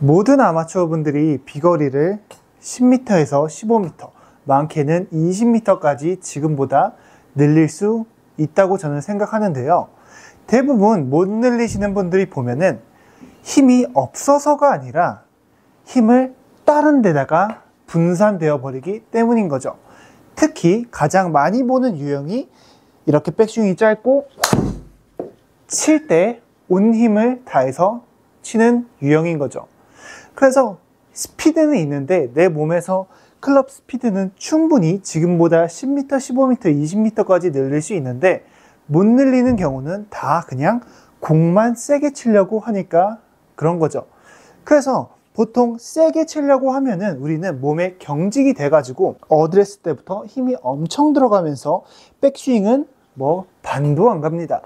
모든 아마추어 분들이 비거리를 10m에서 15m, 많게는 20m까지 지금보다 늘릴 수 있다고 저는 생각하는데요. 대부분 못 늘리시는 분들이 보면은 힘이 없어서가 아니라 힘을 다른 데다가 분산되어 버리기 때문인 거죠. 특히 가장 많이 보는 유형이 이렇게 백스윙이 짧고 칠 때 온 힘을 다해서 치는 유형인 거죠. 그래서 스피드는 있는데 내 몸에서 클럽 스피드는 충분히 지금보다 10m, 15m, 20m까지 늘릴 수 있는데 못 늘리는 경우는 다 그냥 공만 세게 치려고 하니까 그런 거죠. 그래서 보통 세게 치려고 하면은 우리는 몸에 경직이 돼가지고 어드레스 때부터 힘이 엄청 들어가면서 백스윙은 뭐 반도 안 갑니다.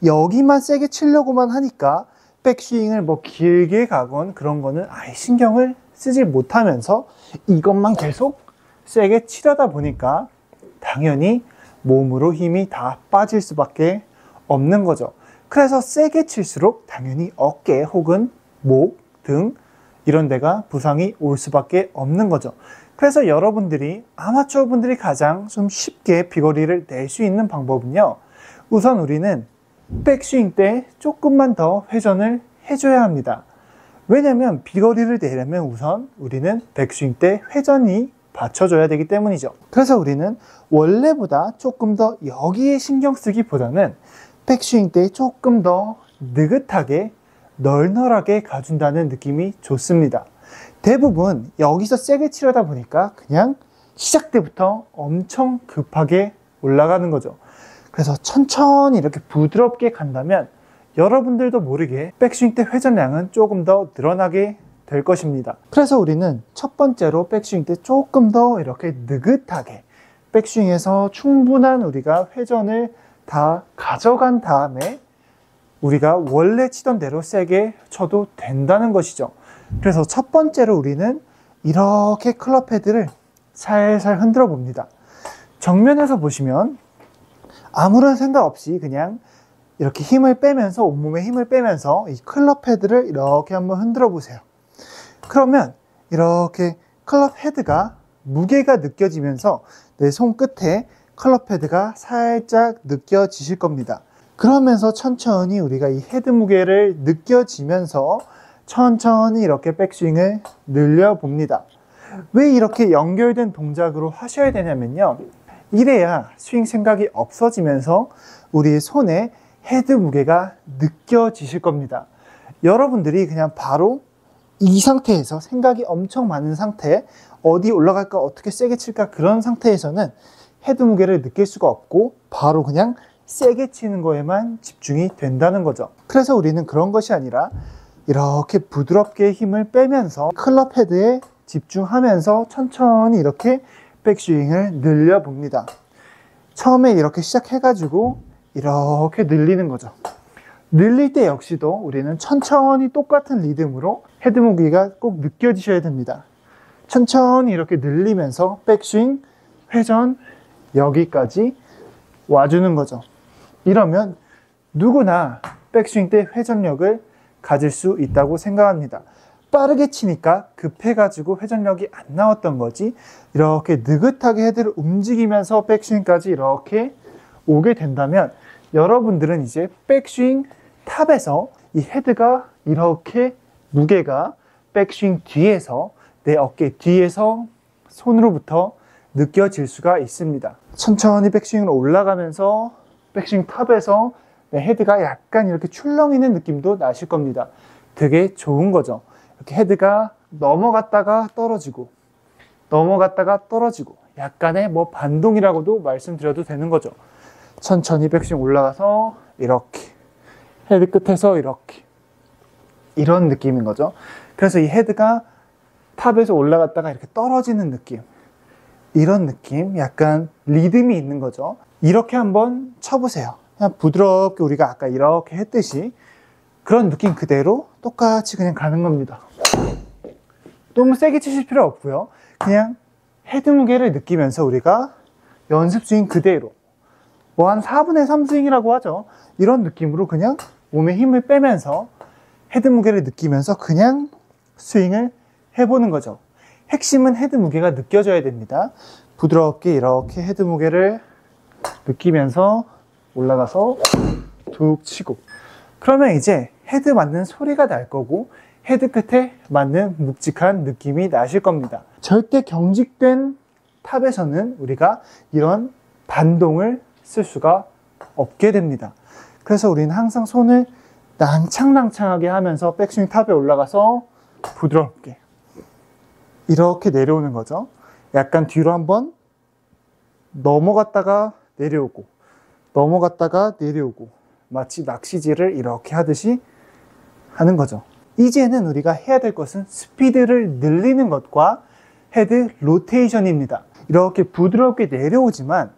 여기만 세게 치려고만 하니까 백스윙을 뭐 길게 가건 그런 거는 아예 신경을 쓰지 못하면서 이것만 계속 세게 치려다 보니까 당연히 몸으로 힘이 다 빠질 수밖에 없는 거죠. 그래서 세게 칠수록 당연히 어깨 혹은 목, 등 이런 데가 부상이 올 수밖에 없는 거죠. 그래서 여러분들이 아마추어 분들이 가장 좀 쉽게 비거리를 낼 수 있는 방법은요, 우선 우리는 백스윙 때 조금만 더 회전을 해줘야 합니다. 왜냐면 비거리를 내려면 우선 우리는 백스윙 때 회전이 받쳐줘야 되기 때문이죠. 그래서 우리는 원래보다 조금 더 여기에 신경 쓰기보다는 백스윙 때 조금 더 느긋하게 널널하게 가준다는 느낌이 좋습니다. 대부분 여기서 세게 치려다 보니까 그냥 시작 때부터 엄청 급하게 올라가는 거죠. 그래서 천천히 이렇게 부드럽게 간다면 여러분들도 모르게 백스윙 때 회전량은 조금 더 늘어나게 될 것입니다. 그래서 우리는 첫 번째로 백스윙 때 조금 더 이렇게 느긋하게 백스윙에서 충분한 우리가 회전을 다 가져간 다음에 우리가 원래 치던 대로 세게 쳐도 된다는 것이죠. 그래서 첫 번째로 우리는 이렇게 클럽 헤드를 살살 흔들어 봅니다. 정면에서 보시면 아무런 생각 없이 그냥 이렇게 힘을 빼면서, 온몸에 힘을 빼면서 이 클럽 헤드를 이렇게 한번 흔들어 보세요. 그러면 이렇게 클럽 헤드가 무게가 느껴지면서 내 손끝에 클럽 헤드가 살짝 느껴지실 겁니다. 그러면서 천천히 우리가 이 헤드 무게를 느껴지면서 천천히 이렇게 백스윙을 늘려봅니다. 왜 이렇게 연결된 동작으로 하셔야 되냐면요, 이래야 스윙 생각이 없어지면서 우리의 손에 헤드 무게가 느껴지실 겁니다. 여러분들이 그냥 바로 이 상태에서 생각이 엄청 많은 상태, 어디 올라갈까, 어떻게 세게 칠까, 그런 상태에서는 헤드 무게를 느낄 수가 없고 바로 그냥 세게 치는 거에만 집중이 된다는 거죠. 그래서 우리는 그런 것이 아니라 이렇게 부드럽게 힘을 빼면서 클럽 헤드에 집중하면서 천천히 이렇게 백스윙을 늘려봅니다. 처음에 이렇게 시작해가지고 이렇게 늘리는 거죠. 늘릴 때 역시도 우리는 천천히 똑같은 리듬으로 헤드 무게가 꼭 느껴지셔야 됩니다. 천천히 이렇게 늘리면서 백스윙, 회전, 여기까지 와주는 거죠. 이러면 누구나 백스윙 때 회전력을 가질 수 있다고 생각합니다. 빠르게 치니까 급해가지고 회전력이 안 나왔던 거지, 이렇게 느긋하게 헤드를 움직이면서 백스윙까지 이렇게 오게 된다면 여러분들은 이제 백스윙 탑에서 이 헤드가 이렇게 무게가 백스윙 뒤에서, 내 어깨 뒤에서 손으로부터 느껴질 수가 있습니다. 천천히 백스윙으로 올라가면서 백스윙 탑에서 내 헤드가 약간 이렇게 출렁이는 느낌도 나실 겁니다. 되게 좋은 거죠. 이렇게 헤드가 넘어갔다가 떨어지고 넘어갔다가 떨어지고 약간의 뭐 반동이라고도 말씀드려도 되는 거죠. 천천히 백스윙 올라가서 이렇게 헤드 끝에서 이렇게 이런 느낌인 거죠. 그래서 이 헤드가 탑에서 올라갔다가 이렇게 떨어지는 느낌, 이런 느낌, 약간 리듬이 있는 거죠. 이렇게 한번 쳐보세요. 그냥 부드럽게 우리가 아까 이렇게 했듯이 그런 느낌 그대로 똑같이 그냥 가는 겁니다. 너무 세게 치실 필요 없고요. 그냥 헤드 무게를 느끼면서 우리가 연습 스윙 그대로, 뭐 한 4분의 3 스윙이라고 하죠. 이런 느낌으로 그냥 몸에 힘을 빼면서 헤드 무게를 느끼면서 그냥 스윙을 해보는 거죠. 핵심은 헤드 무게가 느껴져야 됩니다. 부드럽게 이렇게 헤드 무게를 느끼면서 올라가서 툭 치고, 그러면 이제 헤드 맞는 소리가 날 거고 헤드 끝에 맞는 묵직한 느낌이 나실 겁니다. 절대 경직된 탑에서는 우리가 이런 반동을 쓸 수가 없게 됩니다. 그래서 우리는 항상 손을 낭창낭창하게 하면서 백스윙 탑에 올라가서 부드럽게 이렇게 내려오는 거죠. 약간 뒤로 한번 넘어갔다가 내려오고 넘어갔다가 내려오고, 마치 낚시질을 이렇게 하듯이 하는 거죠. 이제는 우리가 해야 될 것은 스피드를 늘리는 것과 헤드 로테이션입니다. 이렇게 부드럽게 내려오지만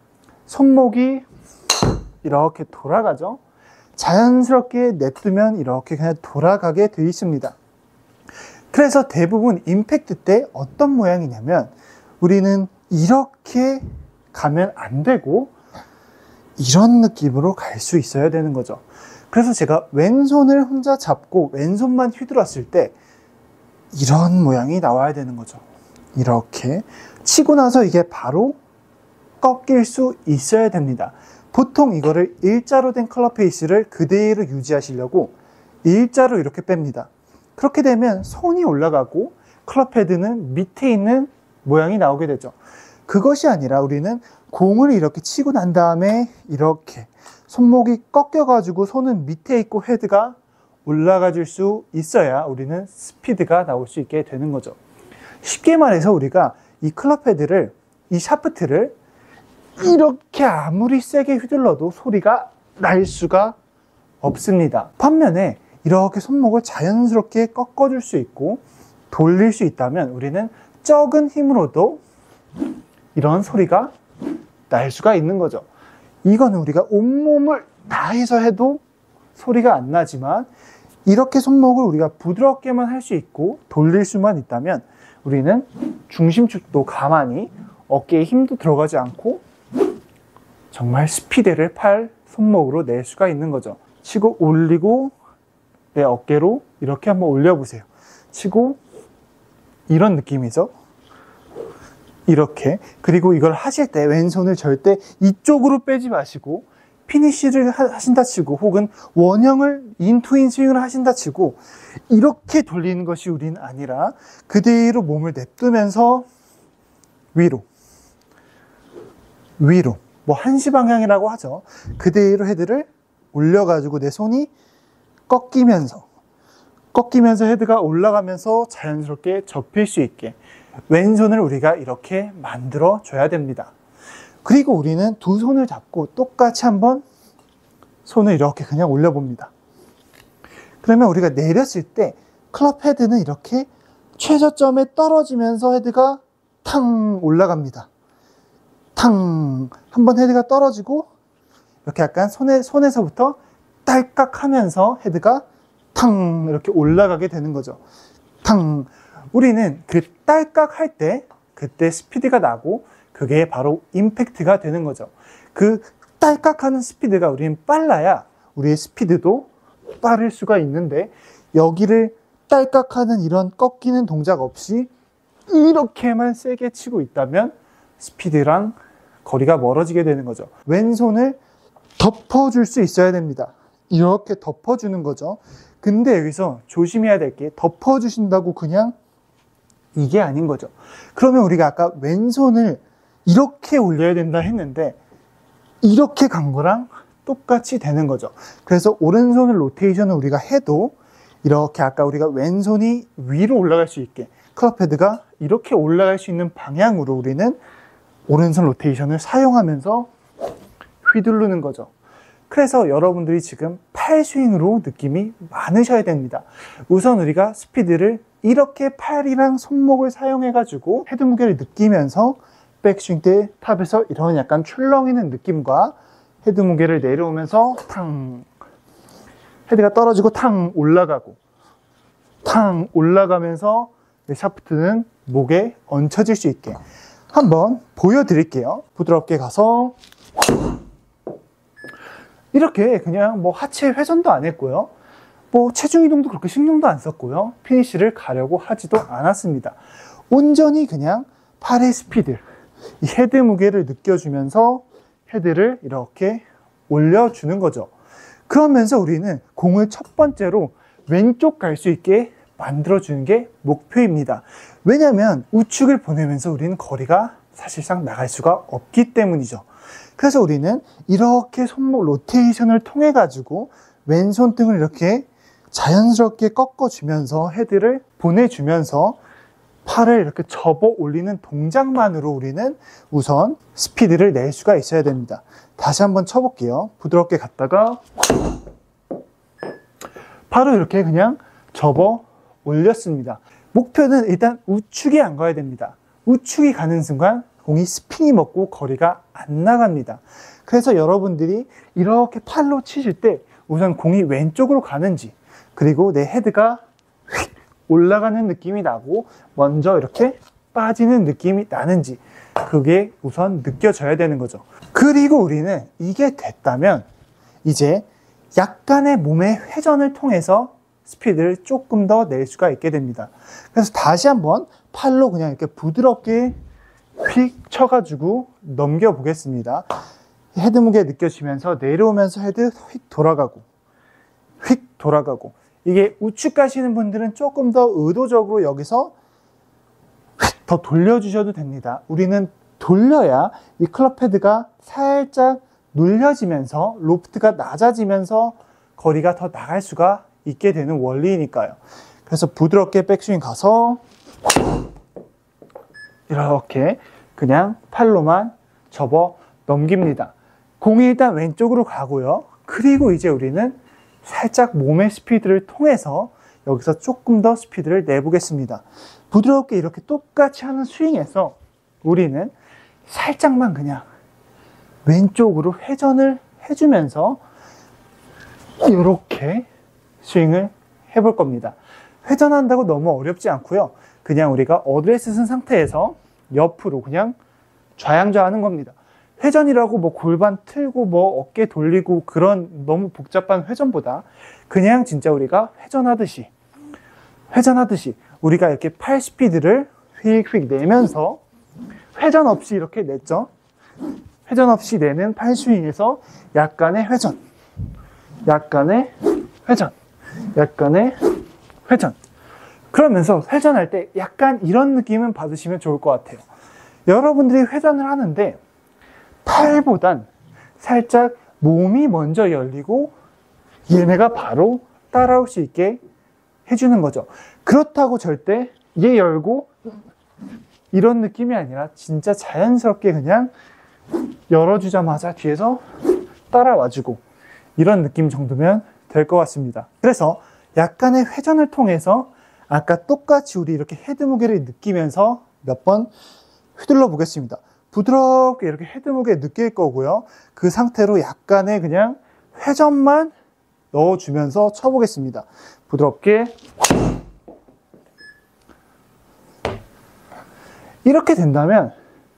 손목이 이렇게 돌아가죠. 자연스럽게 냅두면 이렇게 그냥 돌아가게 되어 있습니다. 그래서 대부분 임팩트 때 어떤 모양이냐면, 우리는 이렇게 가면 안 되고 이런 느낌으로 갈 수 있어야 되는 거죠. 그래서 제가 왼손을 혼자 잡고 왼손만 휘둘렀을 때 이런 모양이 나와야 되는 거죠. 이렇게 치고 나서 이게 바로 꺾일 수 있어야 됩니다. 보통 이거를 일자로 된 클럽 페이스를 그대로 유지하시려고 일자로 이렇게 뺍니다. 그렇게 되면 손이 올라가고 클럽 헤드는 밑에 있는 모양이 나오게 되죠. 그것이 아니라 우리는 공을 이렇게 치고 난 다음에 이렇게 손목이 꺾여가지고 손은 밑에 있고 헤드가 올라가 줄 수 있어야 우리는 스피드가 나올 수 있게 되는 거죠. 쉽게 말해서 우리가 이 클럽 헤드를, 이 샤프트를 이렇게 아무리 세게 휘둘러도 소리가 날 수가 없습니다. 반면에 이렇게 손목을 자연스럽게 꺾어줄 수 있고 돌릴 수 있다면 우리는 적은 힘으로도 이런 소리가 날 수가 있는 거죠. 이거는 우리가 온몸을 다해서 해도 소리가 안 나지만, 이렇게 손목을 우리가 부드럽게만 할 수 있고 돌릴 수만 있다면 우리는 중심축도 가만히, 어깨에 힘도 들어가지 않고 정말 스피드를 팔 손목으로 낼 수가 있는 거죠. 치고 올리고 내 어깨로 이렇게 한번 올려보세요. 치고 이런 느낌이죠. 이렇게. 그리고 이걸 하실 때 왼손을 절대 이쪽으로 빼지 마시고 피니쉬를 하신다 치고, 혹은 원형을 인투인 스윙을 하신다 치고 이렇게 돌리는 것이 우린 아니라 그대로 몸을 냅두면서 위로 위로, 뭐 한시 방향이라고 하죠. 그대로 헤드를 올려가지고 내 손이 꺾이면서 헤드가 올라가면서 자연스럽게 접힐 수 있게 왼손을 우리가 이렇게 만들어 줘야 됩니다. 그리고 우리는 두 손을 잡고 똑같이 한번 손을 이렇게 그냥 올려봅니다. 그러면 우리가 내렸을 때 클럽 헤드는 이렇게 최저점에 떨어지면서 헤드가 탕 올라갑니다. 탕! 한번 헤드가 떨어지고 이렇게 약간 손에서부터 딸깍 하면서 헤드가 탕! 이렇게 올라가게 되는 거죠. 탕! 우리는 그 딸깍 할 때 그때 스피드가 나고 그게 바로 임팩트가 되는 거죠. 그 딸깍 하는 스피드가 우리는 빨라야 우리의 스피드도 빠를 수가 있는데, 여기를 딸깍 하는 이런 꺾이는 동작 없이 이렇게만 세게 치고 있다면 스피드랑 거리가 멀어지게 되는 거죠. 왼손을 덮어줄 수 있어야 됩니다. 이렇게 덮어주는 거죠. 근데 여기서 조심해야 될 게, 덮어주신다고 그냥 이게 아닌 거죠. 그러면 우리가 아까 왼손을 이렇게 올려야 된다 했는데 이렇게 간 거랑 똑같이 되는 거죠. 그래서 오른손을 로테이션을 우리가 해도 이렇게 아까 우리가 왼손이 위로 올라갈 수 있게, 클럽 헤드가 이렇게 올라갈 수 있는 방향으로 우리는 오른손 로테이션을 사용하면서 휘두르는 거죠. 그래서 여러분들이 지금 팔 스윙으로 느낌이 많으셔야 됩니다. 우선 우리가 스피드를 이렇게 팔이랑 손목을 사용해가지고 헤드 무게를 느끼면서 백스윙 때 탑에서 이런 약간 출렁이는 느낌과 헤드 무게를 내려오면서 탕! 헤드가 떨어지고 탕! 올라가고 탕! 올라가면서 샤프트는 목에 얹혀질 수 있게 한번 보여드릴게요. 부드럽게 가서 이렇게 그냥 뭐 하체 회전도 안 했고요. 뭐 체중 이동도 그렇게 신경도 안 썼고요. 피니쉬를 가려고 하지도 않았습니다. 온전히 그냥 팔의 스피드, 이 헤드 무게를 느껴주면서 헤드를 이렇게 올려주는 거죠. 그러면서 우리는 공을 첫 번째로 왼쪽 갈 수 있게 만들어주는 게 목표입니다. 왜냐하면 우측을 보내면서 우리는 거리가 사실상 나갈 수가 없기 때문이죠. 그래서 우리는 이렇게 손목 로테이션을 통해 가지고 왼손등을 이렇게 자연스럽게 꺾어주면서 헤드를 보내주면서 팔을 이렇게 접어 올리는 동작만으로 우리는 우선 스피드를 낼 수가 있어야 됩니다. 다시 한번 쳐볼게요. 부드럽게 갔다가 바로 이렇게 그냥 접어 올렸습니다. 목표는 일단 우측이 안 가야 됩니다. 우측이 가는 순간 공이 스핀이 먹고 거리가 안 나갑니다. 그래서 여러분들이 이렇게 팔로 치실 때 우선 공이 왼쪽으로 가는지, 그리고 내 헤드가 휙 올라가는 느낌이 나고 먼저 이렇게 빠지는 느낌이 나는지, 그게 우선 느껴져야 되는 거죠. 그리고 우리는 이게 됐다면 이제 약간의 몸의 회전을 통해서 스피드를 조금 더 낼 수가 있게 됩니다. 그래서 다시 한번 팔로 그냥 이렇게 부드럽게 휙 쳐가지고 넘겨 보겠습니다. 헤드 무게 느껴지면서 내려오면서 헤드 휙 돌아가고 휙 돌아가고. 이게 우측 가시는 분들은 조금 더 의도적으로 여기서 휙 더 돌려주셔도 됩니다. 우리는 돌려야 이 클럽 헤드가 살짝 눌려지면서 로프트가 낮아지면서 거리가 더 나갈 수가 있게 되는 원리니까요. 그래서 부드럽게 백스윙 가서 이렇게 그냥 팔로만 접어 넘깁니다. 공이 일단 왼쪽으로 가고요. 그리고 이제 우리는 살짝 몸의 스피드를 통해서 여기서 조금 더 스피드를 내보겠습니다. 부드럽게 이렇게 똑같이 하는 스윙에서 우리는 살짝만 그냥 왼쪽으로 회전을 해주면서 이렇게 스윙을 해볼 겁니다. 회전한다고 너무 어렵지 않고요. 그냥 우리가 어드레스 쓴 상태에서 옆으로 그냥 좌양좌하는 겁니다. 회전이라고 뭐 골반 틀고 뭐 어깨 돌리고 그런 너무 복잡한 회전보다 그냥 진짜 우리가 회전하듯이 우리가 이렇게 팔 스피드를 휙휙 내면서 회전 없이 이렇게 냈죠. 회전 없이 내는 팔 스윙에서 약간의 회전, 약간의 회전, 약간의 회전. 그러면서 회전할 때 약간 이런 느낌은 받으시면 좋을 것 같아요. 여러분들이 회전을 하는데 팔보단 살짝 몸이 먼저 열리고 얘네가 바로 따라올 수 있게 해주는 거죠. 그렇다고 절대 얘 열고 이런 느낌이 아니라 진짜 자연스럽게 그냥 열어주자마자 뒤에서 따라와주고 이런 느낌 정도면 될 것 같습니다. 그래서 약간의 회전을 통해서 아까 똑같이 우리 이렇게 헤드 무게를 느끼면서 몇 번 휘둘러 보겠습니다. 부드럽게 이렇게 헤드 무게 느낄 거고요. 그 상태로 약간의 그냥 회전만 넣어주면서 쳐보겠습니다. 부드럽게. 이렇게 된다면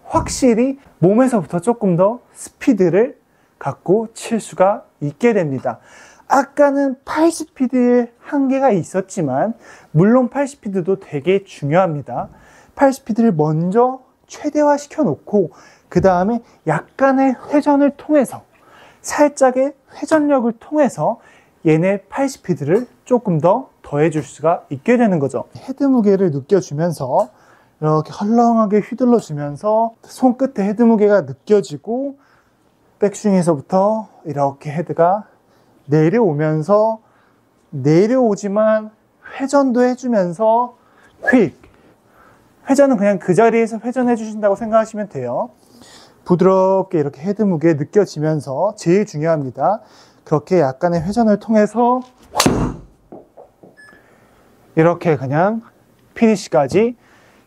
확실히 몸에서부터 조금 더 스피드를 갖고 칠 수가 있게 됩니다. 아까는 팔 스피드에 한계가 있었지만 물론 팔 스피드도 되게 중요합니다. 팔 스피드를 먼저 최대화 시켜 놓고 그 다음에 약간의 회전을 통해서 살짝의 회전력을 통해서 얘네 팔 스피드를 조금 더 더해줄 수가 있게 되는 거죠. 헤드 무게를 느껴주면서 이렇게 헐렁하게 휘둘러 주면서 손끝에 헤드 무게가 느껴지고 백스윙에서부터 이렇게 헤드가 내려오면서 내려오지만 회전도 해주면서 휙. 회전은 그냥 그 자리에서 회전해 주신다고 생각하시면 돼요. 부드럽게 이렇게 헤드 무게 느껴지면서 제일 중요합니다. 그렇게 약간의 회전을 통해서 이렇게 그냥 피니시까지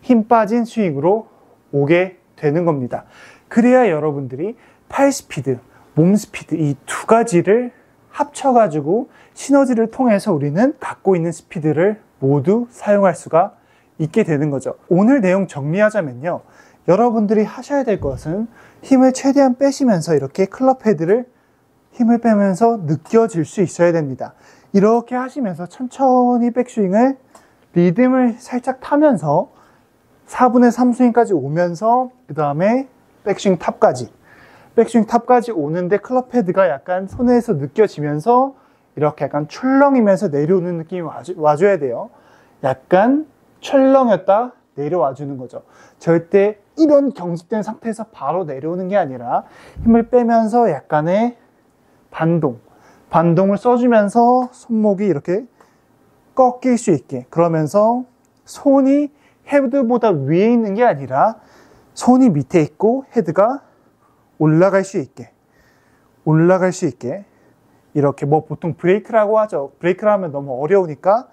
힘 빠진 스윙으로 오게 되는 겁니다. 그래야 여러분들이 팔 스피드, 몸 스피드 이 두 가지를 합쳐가지고 시너지를 통해서 우리는 갖고 있는 스피드를 모두 사용할 수가 있게 되는 거죠. 오늘 내용 정리하자면요. 여러분들이 하셔야 될 것은 힘을 최대한 빼시면서 이렇게 클럽 헤드를 힘을 빼면서 느껴질 수 있어야 됩니다. 이렇게 하시면서 천천히 백스윙을 리듬을 살짝 타면서 4분의 3 스윙까지 오면서 그 다음에 백스윙 탑까지 오는데 클럽 헤드가 약간 손에서 느껴지면서 이렇게 약간 출렁이면서 내려오는 느낌이 와줘야 돼요. 약간 출렁였다 내려와 주는 거죠. 절대 이런 경직된 상태에서 바로 내려오는 게 아니라 힘을 빼면서 약간의 반동을 써주면서 손목이 이렇게 꺾일 수 있게, 그러면서 손이 헤드보다 위에 있는 게 아니라 손이 밑에 있고 헤드가 올라갈 수 있게 이렇게, 뭐 보통 브레이크라고 하죠. 브레이크를 하면 너무 어려우니까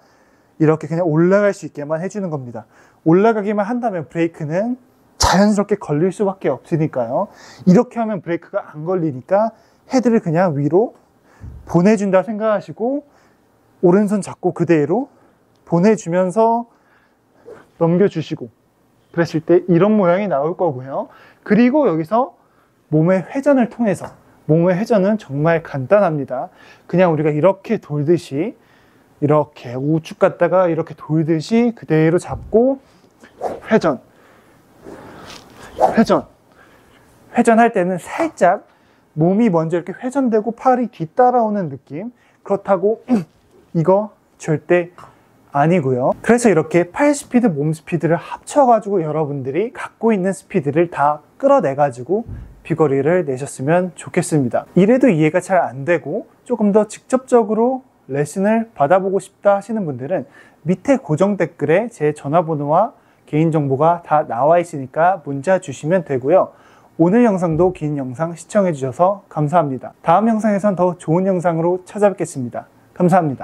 이렇게 그냥 올라갈 수 있게만 해주는 겁니다. 올라가기만 한다면 브레이크는 자연스럽게 걸릴 수밖에 없으니까요. 이렇게 하면 브레이크가 안 걸리니까 헤드를 그냥 위로 보내준다 생각하시고 오른손 잡고 그대로 보내주면서 넘겨주시고 그랬을 때 이런 모양이 나올 거고요. 그리고 여기서 몸의 회전을 통해서, 몸의 회전은 정말 간단합니다. 그냥 우리가 이렇게 돌듯이, 이렇게 우측 갔다가 이렇게 돌듯이 그대로 잡고 회전할 때는 살짝 몸이 먼저 이렇게 회전되고 팔이 뒤따라오는 느낌. 그렇다고 이거 절대 아니고요. 그래서 이렇게 팔 스피드, 몸 스피드를 합쳐가지고 여러분들이 갖고 있는 스피드를 다 끌어내가지고 비거리를 내셨으면 좋겠습니다. 이래도 이해가 잘 안 되고 조금 더 직접적으로 레슨을 받아보고 싶다 하시는 분들은 밑에 고정 댓글에 제 전화번호와 개인정보가 다 나와 있으니까 문자 주시면 되고요. 오늘 영상도 긴 영상 시청해 주셔서 감사합니다. 다음 영상에선 더 좋은 영상으로 찾아뵙겠습니다. 감사합니다.